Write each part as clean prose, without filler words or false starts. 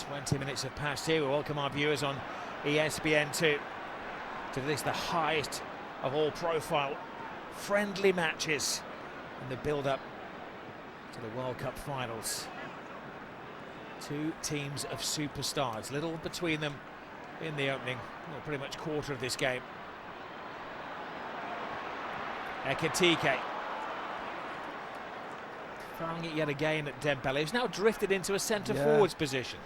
20 minutes have passed here. We welcome our viewers on ESPN2 to this, the highest of all profile friendly matches in the build-up to the World Cup finals. Two teams of superstars, little between them in the opening, well, pretty much quarter of this game. Ekitike throwing it yet again at Dembele, who's now drifted into a centre-forwards position.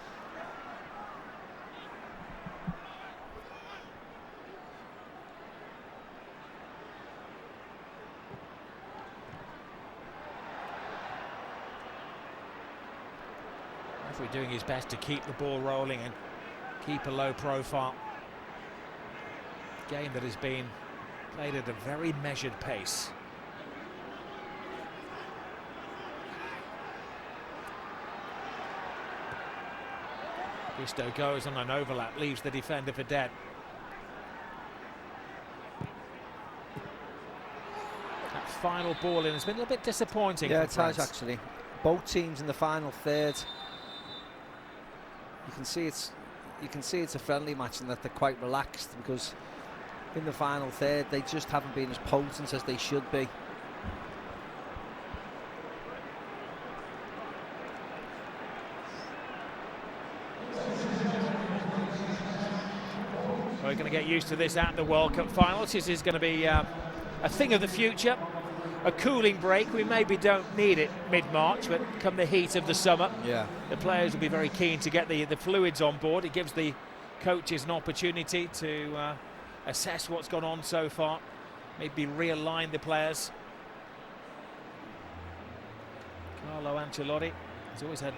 Referee doing his best to keep the ball rolling and keep a low profile. Game that has been played at a very measured pace. Gusto goes on an overlap, leaves the defender for dead. That final ball in has been a little bit disappointing. Yeah, for it France. has actually. Both teams in the final third. You can see it's a friendly match and that they're quite relaxed, because in the final third they just haven't been as potent as they should be. We're going to get used to this at the World Cup finals. This is going to be a thing of the future, a cooling break. We maybe don't need it mid-March, but come the heat of the summer, the players will be very keen to get the fluids on board. It gives the coaches an opportunity to assess what's gone on so far, maybe realign the players. Carlo Ancelotti has always had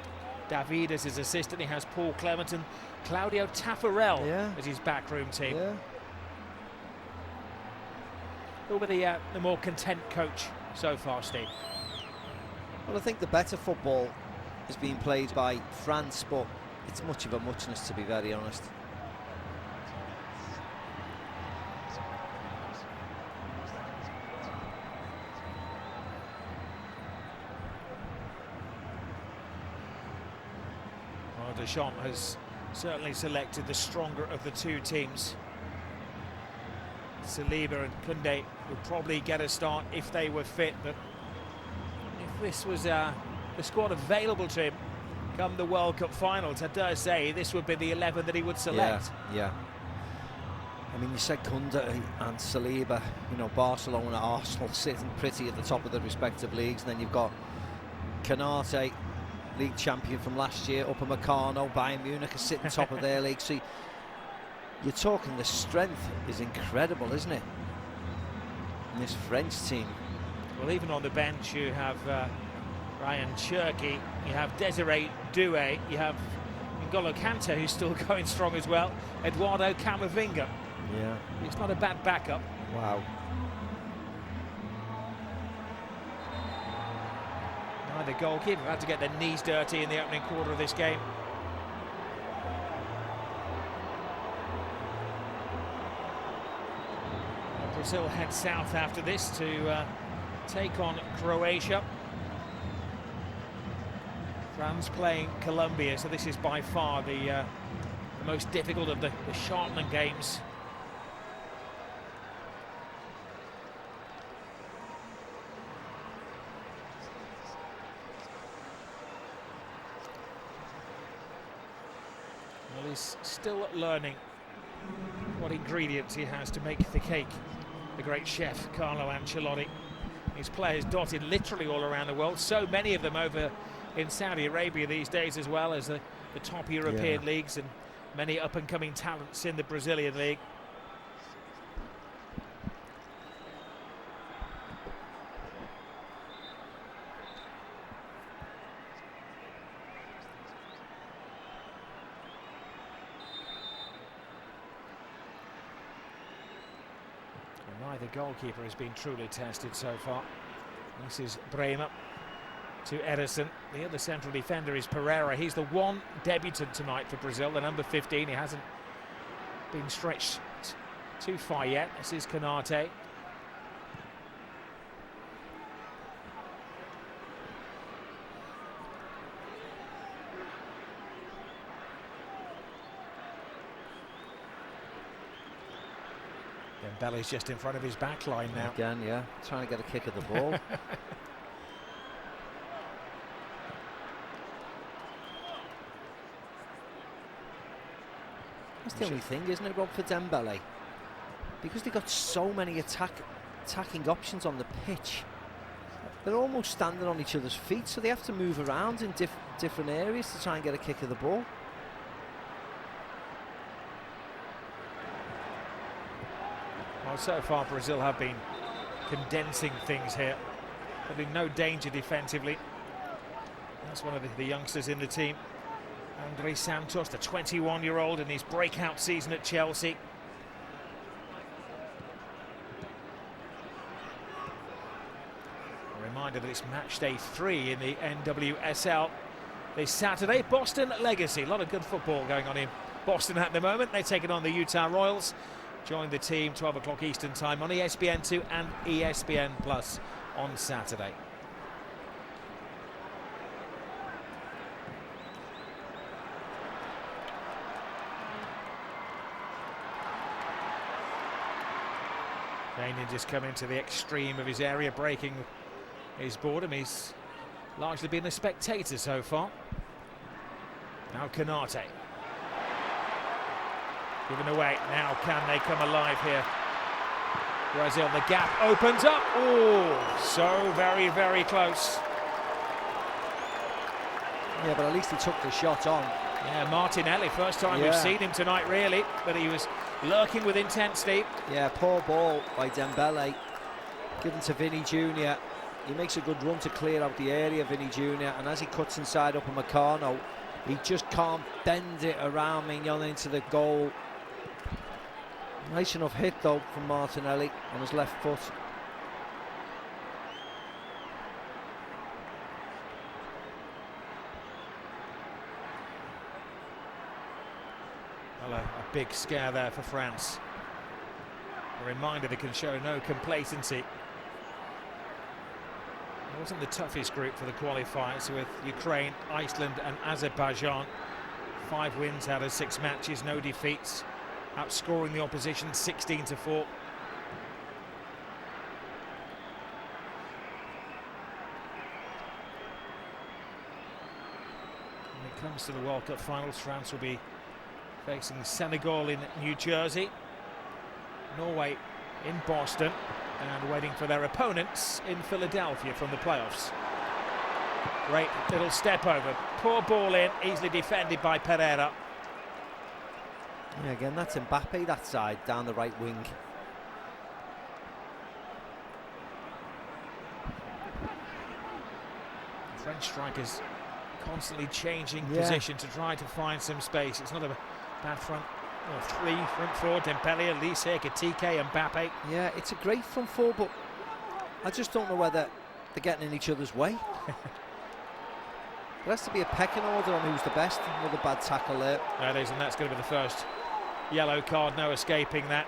David as his assistant. He has Paul Clement and Claudio Taffarel as his backroom team. Who will be the more content coach so far, Steve? Well, I think the better football is being played by France, but it's much of a muchness, to be very honest. Well, Deschamps has certainly selected the stronger of the two teams. Saliba and Koundé would probably get a start if they were fit, but if this was the squad available to him come the World Cup finals, I dare say this would be the 11 that he would select. Yeah. I mean, you said Koundé and Saliba, you know, Barcelona, Arsenal sitting pretty at the top of the respective leagues, and then you've got Konaté, league champion from last year, Upamecano, Bayern Munich are sitting top of their league. So you're talking, the strength is incredible, isn't it? In this French team. Well, even on the bench you have Ryan Cherki, you have Desiree Doué, you have N'Golo Kante, who's still going strong as well, Eduardo Camavinga. Yeah. It's not a bad backup. Wow. Neither goalkeeper had to get their knees dirty in the opening quarter of this game. Brazil head south after this to take on Croatia. France playing Colombia, so this is by far the most difficult of the Schartmann games. Well, he's still learning what ingredients he has to make the cake. The great chef, Carlo Ancelotti. His players dotted literally all around the world, so many of them over in Saudi Arabia these days, as well as the top European leagues, and many up-and-coming talents in the Brazilian league. Neither goalkeeper has been truly tested so far. This is Bremer to Ederson. The other central defender is Pereira. He's the one debutant tonight for Brazil, the number 15. He hasn't been stretched too far yet. This is Konaté. Dembele's just in front of his back line now. Again, yeah, trying to get a kick of the ball. That's the only thing, isn't it, Rob, for Dembele? Because they've got so many attacking options on the pitch. They're almost standing on each other's feet, so they have to move around in different areas to try and get a kick of the ball. Well, so far Brazil have been condensing things here. There's been no danger defensively. That's one of the youngsters in the team. André Santos, the 21-year-old in his breakout season at Chelsea. A reminder that it's match day 3 in the NWSL this Saturday. Boston Legacy, a lot of good football going on in Boston at the moment. They're taking on the Utah Royals. Join the team 12 o'clock Eastern time on ESPN2 and ESPN Plus on Saturday. Kane just coming to the extreme of his area, breaking his boredom. He's largely been a spectator so far. Now Konate. Given away. Now can they come alive here? Brazil, the gap opens up. Oh, so very, very close. Yeah, but at least he took the shot on. Yeah, Martinelli, first time we've seen him tonight, really, but he was lurking with intensity. Yeah, poor ball by Dembele, given to Vinny Jr. He makes a good run to clear out the area, Vinny Jr., and as he cuts inside Upamecano, he just can't bend it around Mignon into the goal. Nice enough hit, though, from Martinelli on his left foot. Well, a big scare there for France. A reminder they can show no complacency. It wasn't the toughest group for the qualifiers, with Ukraine, Iceland and Azerbaijan. 5 wins out of 6 matches, no defeats, outscoring the opposition 16-4. When it comes to the World Cup finals, France will be facing Senegal in New Jersey, Norway in Boston, and waiting for their opponents in Philadelphia from the playoffs. Great little step over, poor ball in, easily defended by Pereira. Yeah, again, that's Mbappe, that side, down the right wing. French strikers constantly changing position to try to find some space. It's not a bad front. Well, 3 front 4, Dembele, Elise, Ekitike, Mbappe. Yeah, it's a great front 4, but I just don't know whether they're getting in each other's way. There has to be a pecking order on who's the best. Another bad tackle there. That is, and that's going to be the first yellow card, no escaping that.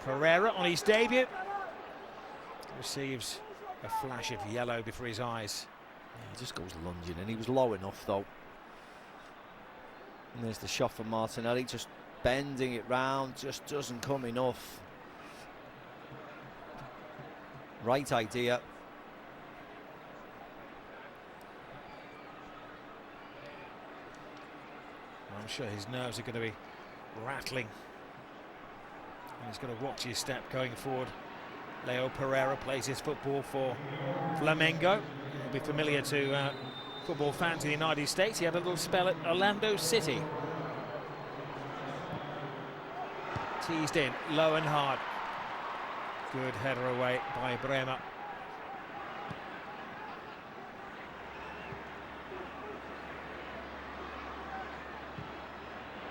Pereira on his debut receives a flash of yellow before his eyes. Yeah, he just goes lunging in. He was low enough, though. And there's the shot from Martinelli, just bending it round, just doesn't come enough. Right idea. I'm sure his nerves are going to be rattling. And he's got to watch his step going forward. Leo Pereira plays his football for Flamengo. He'll be familiar to football fans in the United States. He had a little spell at Orlando City. Teased in, low and hard. Good header away by Bremer.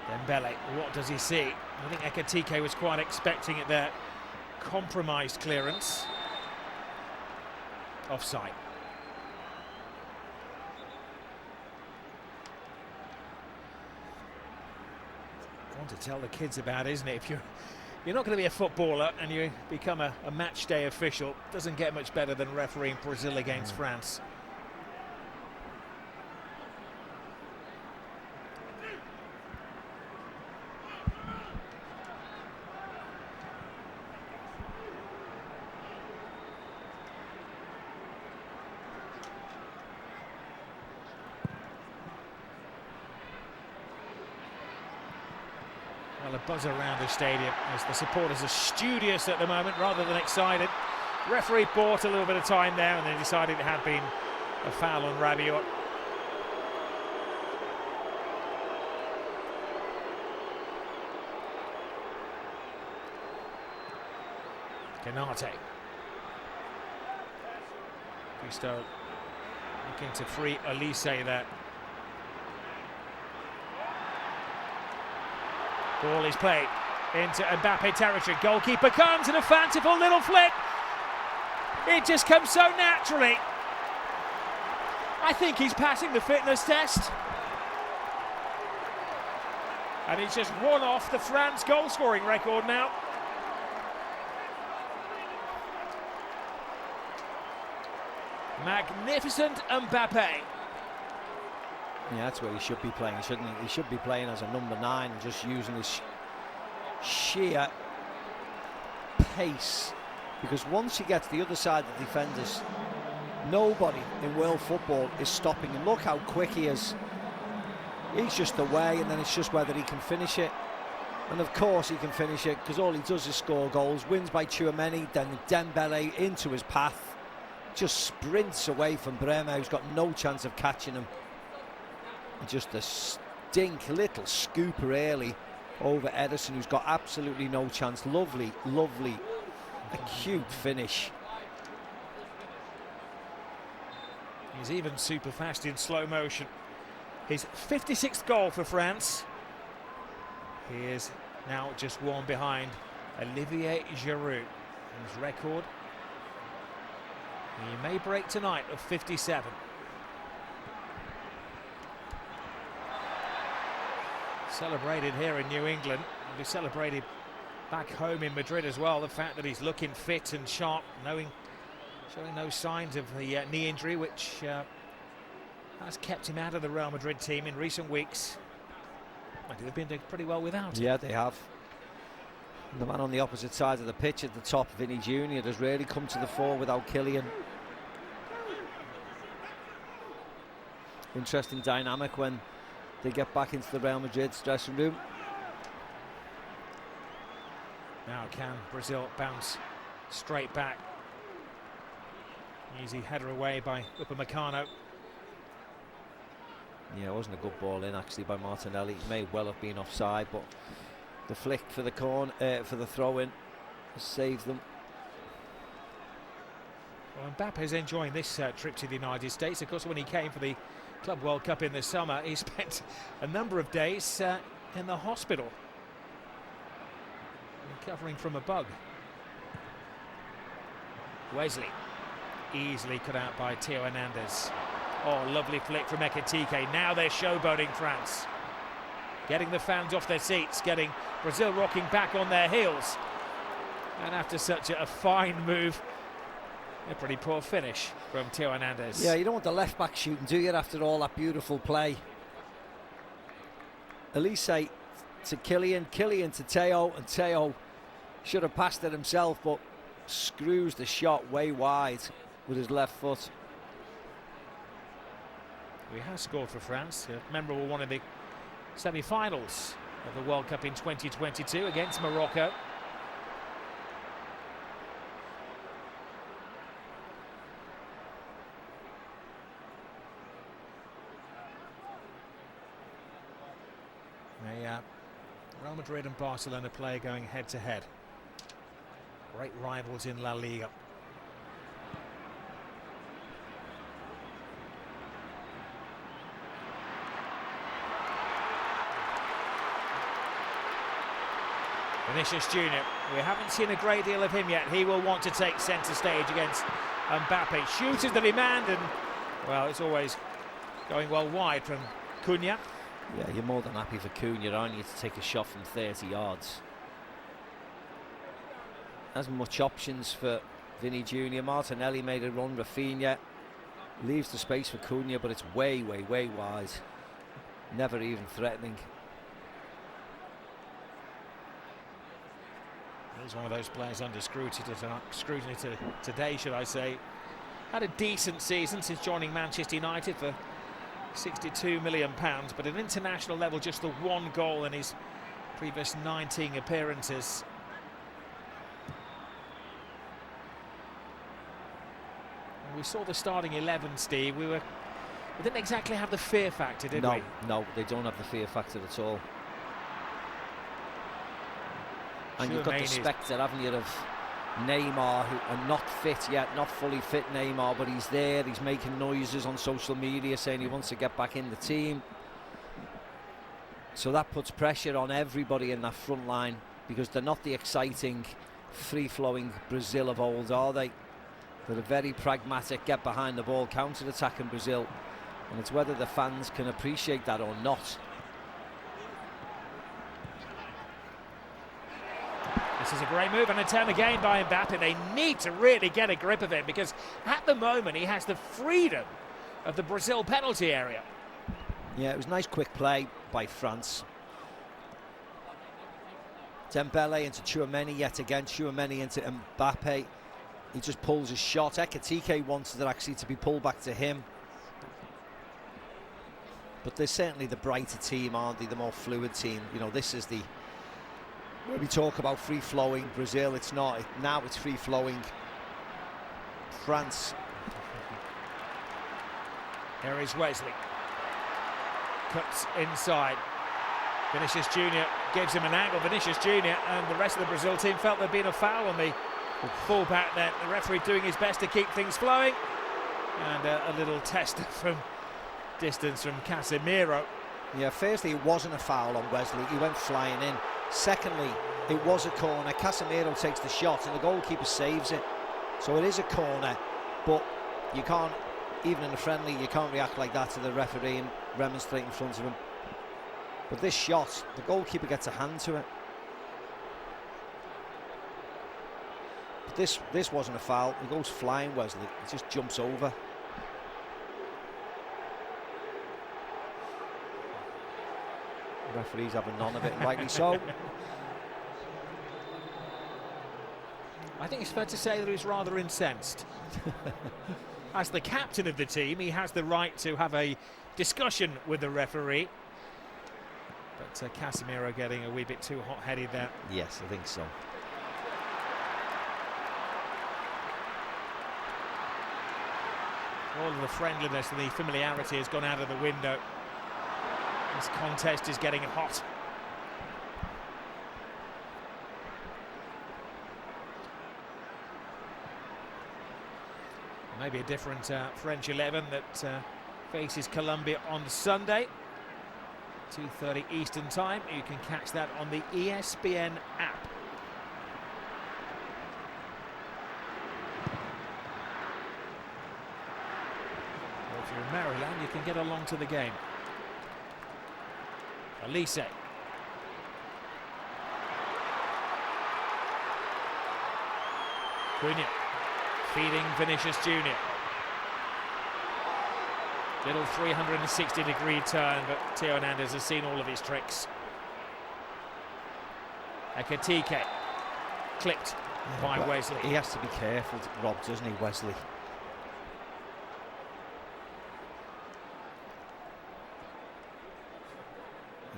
Dembele, what does he see? I think Ekitike was quite expecting it there. Compromised clearance. Offside. One to tell the kids about, isn't it? If you're not going to be a footballer and you become a match day official, it doesn't get much better than refereeing Brazil against France. Well, a buzz around the stadium as the supporters are studious at the moment rather than excited. Referee bought a little bit of time there and then decided it had been a foul on Rabiot. Konate. Gusto looking to free Olise there. Ball is played into Mbappe territory. Goalkeeper comes and a fanciful little flick. It just comes so naturally. I think he's passing the fitness test. And he's just one off the France goal scoring record now. Magnificent Mbappe. Yeah, that's where he should be playing, shouldn't he? He should be playing as a number 9 and just using his sheer pace. Because once he gets the other side of the defenders, nobody in world football is stopping him. Look how quick he is. He's just away, and then it's just whether he can finish it. And of course he can finish it, because all he does is score goals. Wins by Tchouaméni, then Dembele into his path. Just sprints away from Bremer, who's got no chance of catching him. And just a little scooper early over Ederson, who's got absolutely no chance. Lovely, lovely, acute finish. He's even super fast in slow motion. His 56th goal for France. He is now just one behind Olivier Giroud, whose record he may break tonight of 57. Celebrated here in New England. Will be celebrated back home in Madrid as well. The fact that he's looking fit and sharp, showing no signs of the knee injury, which has kept him out of the Real Madrid team in recent weeks. They've been doing pretty well without him. Yeah, they have. The man on the opposite side of the pitch at the top, Vinny Jr., has really come to the fore without Kylian. Interesting dynamic when they get back into the Real Madrid's dressing room. Now can Brazil bounce straight back? Easy header away by Upamecano. Yeah, it wasn't a good ball in actually by Martinelli. It may well have been offside, but the flick for the corner, for the throw-in, saved them. Well, Mbappe's enjoying this trip to the United States. Of course, when he came for the Club World Cup in the summer, he spent a number of days in the hospital, recovering from a bug. Wesley, easily cut out by Theo Hernandez. Oh, lovely flick from Ekitike. Now they're showboating France. Getting the fans off their seats, getting Brazil rocking back on their heels. And after such a fine move, a pretty poor finish from Theo Hernandez. Yeah, you don't want the left-back shooting, do you, after all that beautiful play? Olise to Kylian, Kylian to Theo, and Theo should have passed it himself, but screws the shot way wide with his left foot. He has scored for France. A memorable one of the semi-finals of the World Cup in 2022 against Morocco. Real Madrid and Barcelona player going head-to-head. Great rivals in La Liga. Vinicius Jr., we haven't seen a great deal of him yet. He will want to take centre stage against Mbappe. Shooters the demand, and well, it's always going well wide from Cunha. Yeah, you're more than happy for Cunha, aren't you, to take a shot from 30 yards. Hasn't much options for Vinny Jr. Martinelli made a run, Rafinha leaves the space for Cunha, but it's way, way, way wide. Never even threatening. He's one of those players under scrutiny today, should I say. Had a decent season since joining Manchester United for £62 million, but at international level, just the one goal in his previous 19 appearances. And we saw the starting 11, Steve. We didn't exactly have the fear factor, did we? No, they don't have the fear factor at all. And you've got the spectre, haven't you, of Neymar, who are not fit yet, not fully fit Neymar, but he's there, he's making noises on social media saying he wants to get back in the team. So that puts pressure on everybody in that front line, because they're not the exciting, free-flowing Brazil of old, are they? They're a very pragmatic, get behind the ball, counter-attack in Brazil, and it's whether the fans can appreciate that or not. This is a great move and a turn again by Mbappe. They need to really get a grip of it, because at the moment he has the freedom of the Brazil penalty area. Yeah, it was nice quick play by France. Dembele into Tchouaméni yet again. Tchouaméni into Mbappe. He just pulls his shot. Ekitike wanted it actually to be pulled back to him. But they're certainly the brighter team, aren't they? The more fluid team. You know, this is the... When we talk about free-flowing Brazil, it's not. Now it's free-flowing France. Here is Wesley. Cuts inside. Vinicius Junior gives him an angle. Vinicius Junior and the rest of the Brazil team felt there'd been a foul on the full-back there. The referee doing his best to keep things flowing. And a little test from distance from Casemiro. Yeah, firstly, it wasn't a foul on Wesley. He went flying in. Secondly, it was a corner. Casemiro takes the shot and the goalkeeper saves it. So it is a corner, but you can't, even in a friendly, you can't react like that to the referee and remonstrate in front of him. But this shot, the goalkeeper gets a hand to it. But this wasn't a foul. He goes flying, Wesley. He just jumps over. The referee's having none of it, and rightly so. I think it's fair to say that he's rather incensed. As the captain of the team, he has the right to have a discussion with the referee. But Casemiro getting a wee bit too hot-headed there. Yes, I think so. All of the friendliness and the familiarity has gone out of the window. This contest is getting hot. Maybe a different French 11 that faces Colombia on Sunday. 2:30 Eastern time. You can catch that on the ESPN app. Or if you're in Maryland, you can get along to the game. Elise. Cunha feeding Vinicius Junior. Little 360-degree turn, but Theo Hernandez has seen all of his tricks. Ekitike clipped by Wesley. He has to be careful, Rob, doesn't he, Wesley?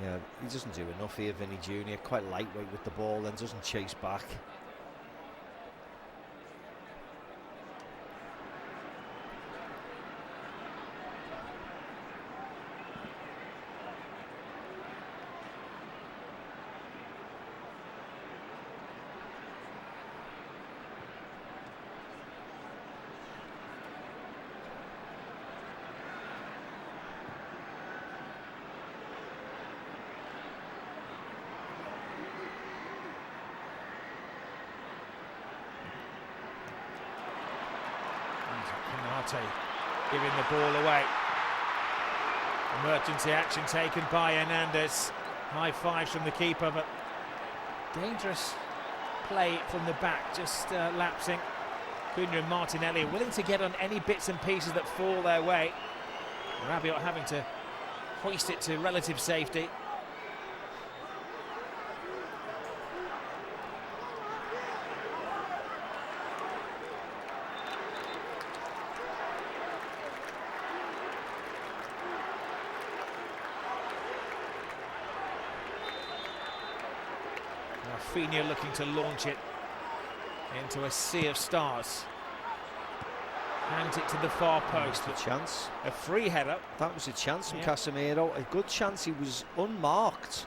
Yeah, he doesn't do enough here, Vinny Junior. Quite lightweight with the ball, then doesn't chase back. Giving the ball away. Emergency action taken by Hernandez. High fives from the keeper, but dangerous play from the back, just lapsing. Cunha and Martinelli are willing to get on any bits and pieces that fall their way. Rabiot having to hoist it to relative safety. Rafinha looking to launch it into a sea of stars. Hands it to the far post. A chance. A free header. That was a chance from Casemiro. A good chance. He was unmarked.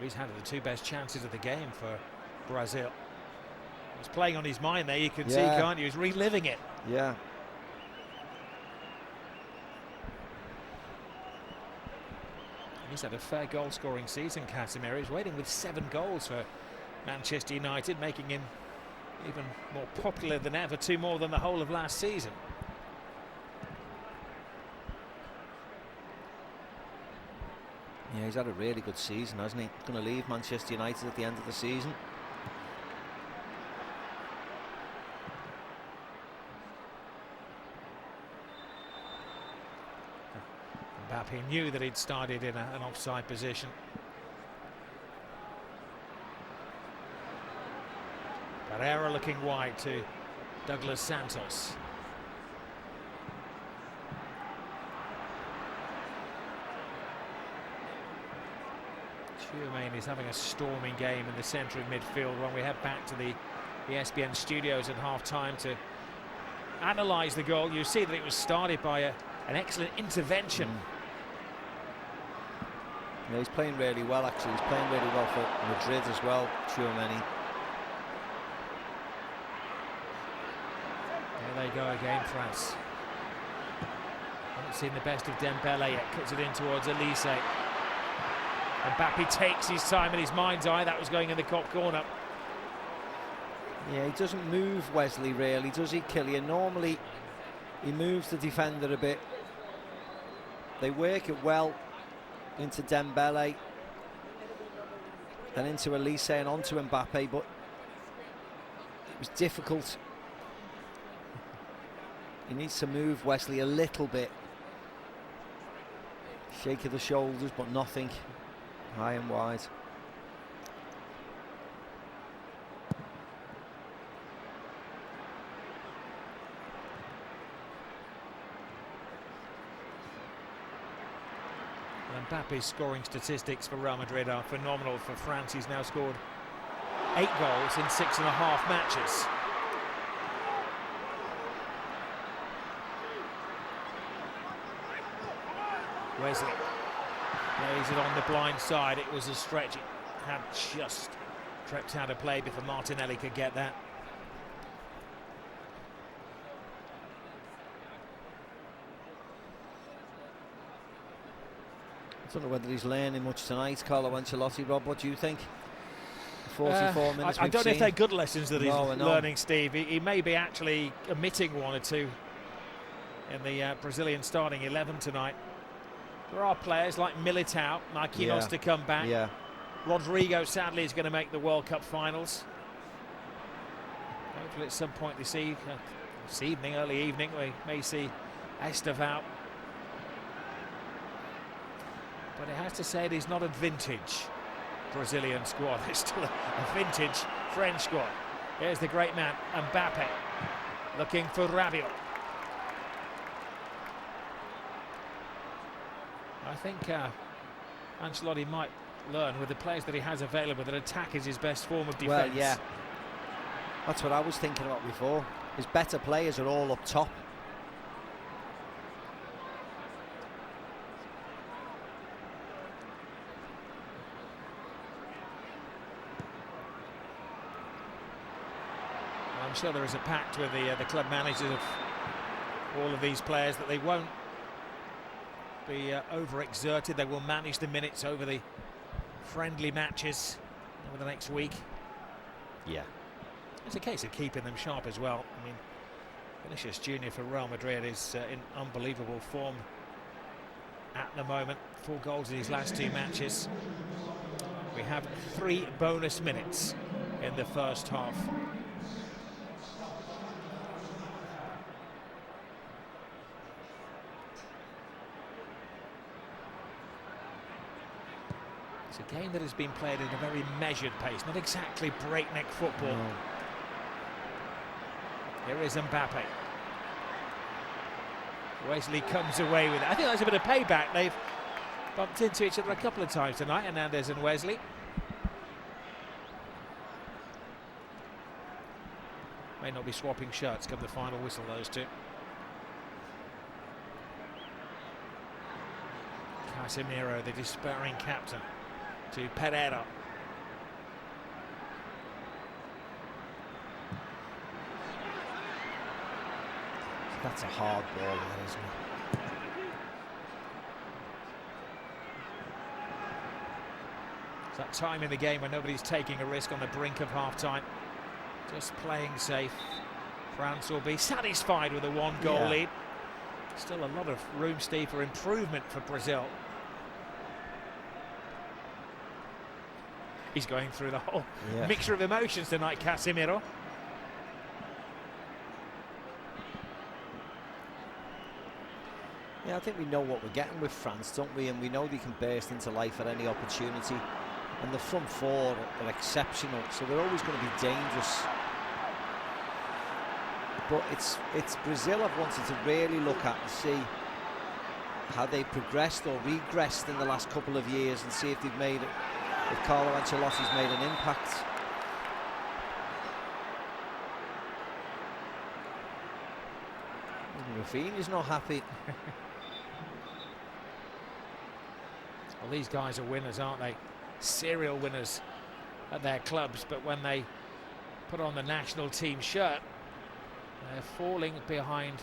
He's had the two best chances of the game for Brazil. He's playing on his mind there, you can see, can't you? He's reliving it. Yeah. He's had a fair goal-scoring season, Casemiro. He's waiting with 7 goals for Manchester United, making him even more popular than ever, 2 more than the whole of last season. Yeah, he's had a really good season, hasn't he? Going to leave Manchester United at the end of the season. Mbappe knew that he'd started in an offside position. Pereira looking wide to Douglas Santos. Tchouaméni is having a storming game in the centre of midfield. When we head back to the ESPN studios at half-time to analyse the goal, you see that it was started by an excellent intervention. Yeah, he's playing really well, actually. He's playing really well for Madrid as well, Tchouaméni. There they go again, France. Haven't seen the best of Dembele yet. Cuts it in towards Elise. Mbappe takes his time in his mind's eye. That was going in the top corner. Yeah, he doesn't move Wesley really, does he, Kylian? Normally he moves the defender a bit. They work it well into Dembele, then into Elise and onto Mbappe, but it was difficult. He needs to move Wesley a little bit. Shake of the shoulders, but nothing. High and wide. Mbappe's scoring statistics for Real Madrid are phenomenal for France. He's now scored 8 goals in 6.5 matches. Wesley lays it on the blind side. It was a stretch. It had just crept out of play before Martinelli could get that. I don't know whether he's learning much tonight, Carlo Ancelotti. Rob, what do you think? 44 minutes. I don't know if they're good lessons that he's learning, no. Steve. He may be actually omitting 1 or 2 in the Brazilian starting 11 tonight. There are players like Militao, Marquinhos to come back. Yeah. Rodrigo sadly is going to make the World Cup finals. Hopefully at some point this evening, early evening, we may see Estevao. But it has to say it is not a vintage Brazilian squad. It's still a vintage French squad. Here's the great man, Mbappe, looking for Rabiot. I think Ancelotti might learn with the players that he has available that attack is his best form of defence. Well, yeah. That's what I was thinking about before. His better players are all up top. I'm sure there is a pact with the club managers of all of these players that they won't be overexerted. They will manage the minutes over the friendly matches over the next week. Yeah. It's a case of keeping them sharp as well. I mean, Vinicius Junior for Real Madrid is in unbelievable form at the moment. 4 goals in his last 2 matches. We have 3 bonus minutes in the first half. It's a game that has been played at a very measured pace, not exactly breakneck football. No. Here is Mbappe. Wesley comes away with it. I think that's a bit of payback. They've bumped into each other a couple of times tonight, Hernandez and Wesley. May not be swapping shirts come the final whistle, those two. Casemiro, the despairing captain, to Pereira. That's a hard ball, that, isn't it? It's that time in the game when nobody's taking a risk on the brink of half-time. Just playing safe. France will be satisfied with a one-goal lead. Still a lot of room, Steve, for improvement for Brazil. He's going through the whole mixture of emotions tonight, Casemiro. Yeah, I think we know what we're getting with France, don't we? And we know they can burst into life at any opportunity. And the front four are exceptional, so they're always going to be dangerous. But it's Brazil I've wanted to really look at and see how they progressed or regressed in the last couple of years, and see if they've made it, if Carlo Ancelotti's made an impact. Rafinha's not happy. Well, these guys are winners, aren't they? Serial winners at their clubs, but when they put on the national team shirt, they're falling behind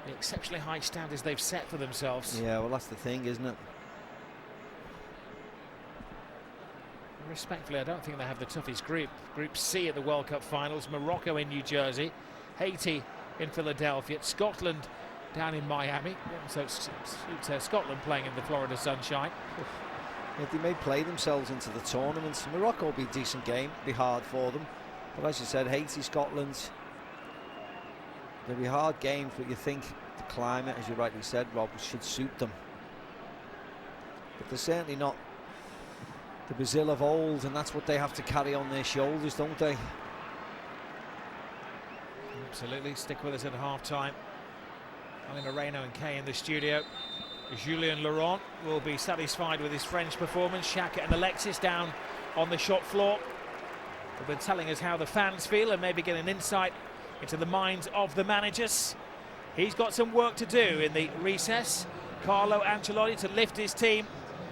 the exceptionally high standards they've set for themselves. Yeah, well, that's the thing, isn't it? Respectfully, I don't think they have the toughest group. Group C at the World Cup finals. Morocco in New Jersey, Haiti in Philadelphia, Scotland down in Miami. So it's Scotland playing in the Florida sunshine. If they may play themselves into the tournament, Morocco will be a decent game, be hard for them. But as you said, Haiti, Scotland, they'll be hard games, but you think the climate, as you rightly said, Rob, should suit them. But they're certainly not the Brazil of old, and that's what they have to carry on their shoulders, don't they? Absolutely. Stick with us at half-time. Ali Moreno and Kay in the studio. Julien Laurent will be satisfied with his French performance. Xhaka and Alexis down on the shop floor. They've been telling us how the fans feel and maybe get an insight into the minds of the managers. He's got some work to do in the recess. Carlo Ancelotti to lift his team.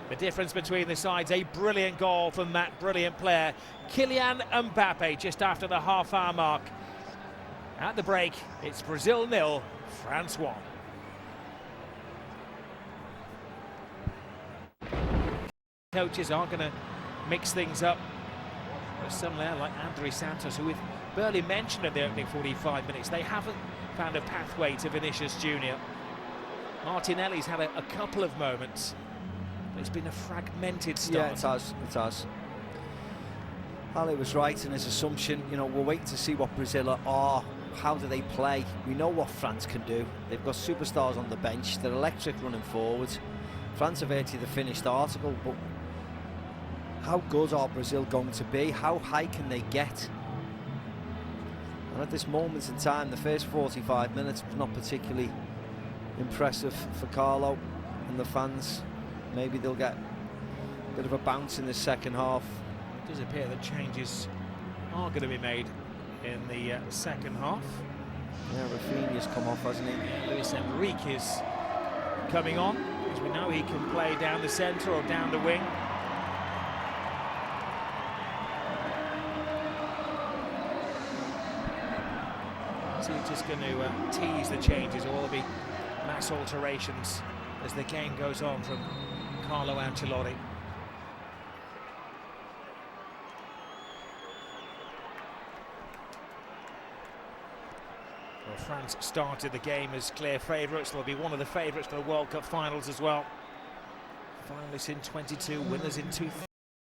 The difference between the sides, a brilliant goal from that brilliant player, Kylian Mbappe, just after the half-hour mark. At the break, it's Brazil 0, France 1. Coaches are going to mix things up. There's some there like André Santos, who we've barely mentioned in the opening 45 minutes. They haven't found a pathway to Vinicius Junior. Martinelli's had a couple of moments, but it's been a fragmented start. Yeah, it has. It has. Ali was right in his assumption. You know, we're waiting to see what Brazil are. How do they play? We know what France can do. They've got superstars on the bench. They're electric running forwards. France are virtually the finished article, but how good are Brazil going to be? How high can they get? And at this moment in time, the first 45 minutes was not particularly impressive for Carlo and the fans. Maybe they'll get a bit of a bounce in the second half. It does appear that changes are going to be made in the second half. Yeah, Rafinha's come off, hasn't he? Yeah, Luis Enrique is coming on, as we know he can play down the centre or down the wing. So he's just going to tease the changes, or there'll be mass alterations as the game goes on from Carlo Ancelotti. Well, France started the game as clear favourites. They'll be one of the favourites for the World Cup finals as well. Finalists in 22, winners in 2000.